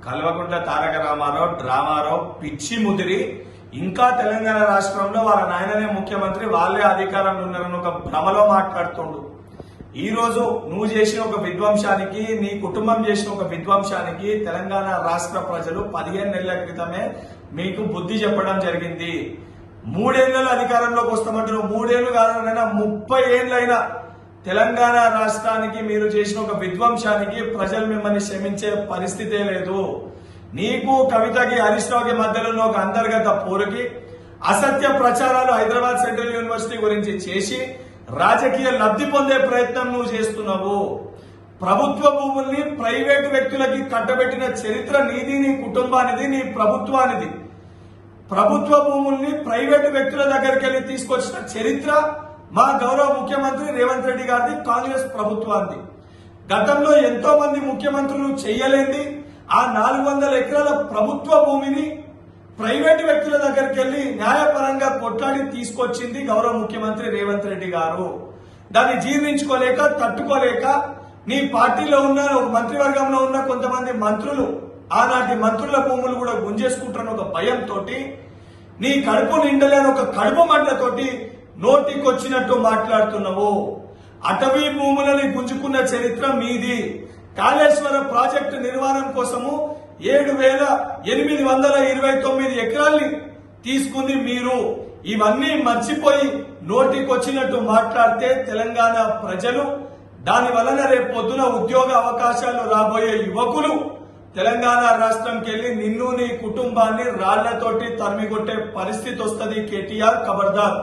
కల్వకుంట్ల తారక రామారావు డ్రామారావు పిచ్చి ముదిరి ఇంకా తెలంగాణ రాష్ట్రంలో వాళ్ళ నాయననే ముఖ్యమంత్రి, వాళ్ళే అధికారంలో ఉన్నారని ఒక భ్రమలో మాట్లాడుతుండు. ఈ రోజు నువ్వు చేసిన ఒక విధ్వంసానికి, నీ కుటుంబం చేసిన ఒక విధ్వంసానికి తెలంగాణ రాష్ట్ర ప్రజలు 15 నెలల క్రితమే మీకు బుద్ధి చెప్పడం జరిగింది. 3 ఏళ్లలో అధికారంలోకి వస్తామంటారు. 3 ఏళ్లు కాదనైనా 30 ఏళ్లైనా తెలంగాణ రాష్ట్రానికి మీరు చేసిన ఒక విధ్వంసానికి ప్రజలు మిమ్మల్ని క్షమించే పరిస్థితే లేదు. నీకు కవితకి హరీష్ రావుకి మధ్యలో ఉన్న ఒక అంతర్గత పోరుకి అసత్య ప్రచారాలు హైదరాబాద్ సెంట్రల్ యూనివర్సిటీ గురించి చేసి రాజకీయ లబ్ధి పొందే ప్రయత్నం నువ్వు చేస్తున్నావు. ప్రభుత్వ భూముల్ని ప్రైవేటు వ్యక్తులకి కట్టబెట్టిన చరిత్ర నీది, నీ కుటుంబానిది, నీ ప్రభుత్వానిది. ప్రభుత్వ భూముల్ని ప్రైవేటు వ్యక్తుల దగ్గరికి వెళ్లి తీసుకొచ్చిన చరిత్ర మా గౌరవ ముఖ్యమంత్రి రేవంత్ రెడ్డి గారిది, కాంగ్రెస్ ప్రభుత్వాన్ని. గతంలో ఎంతో మంది ముఖ్యమంత్రులు చేయలేంది ఆ 400 ఎకరాల ప్రభుత్వ భూమిని ప్రైవేటు వ్యక్తుల దగ్గరికి వెళ్లి న్యాయపరంగా కొట్లాడి తీసుకొచ్చింది గౌరవ ముఖ్యమంత్రి రేవంత్ రెడ్డి గారు. దాన్ని జీర్ణించుకోలేక, తట్టుకోలేక నీ పార్టీలో ఉన్న మంత్రివర్గంలో ఉన్న కొంతమంది మంత్రులు ఆనాటి మంత్రుల భూములు కూడా గుంజేసుకుంటున్న ఒక భయంతో, నీ కడుపు నిండలేని ఒక కడుపు మంటతోటి నోటికొచ్చినట్టు మాట్లాడుతున్నావు. అటవీ భూములని గుంజుకున్న చరిత్ర మీది. కాళేశ్వర ప్రాజెక్టు నిర్మాణం కోసము 7,829 ఎకరాల్ని తీసుకుంది మీరు. ఇవన్నీ మర్చిపోయి నోటికొచ్చినట్టు మాట్లాడితే తెలంగాణ ప్రజలు, దాని వలన రేపు పొద్దున ఉద్యోగ అవకాశాలు రాబోయే యువకులు తెలంగాణ రాష్ట్రంకి వెళ్లి నిన్ను, నీ కుటుంబాన్ని రాళ్లతోటి తరిమికొట్టే పరిస్థితి వస్తుంది. కేటీఆర్, ఖబర్దార్.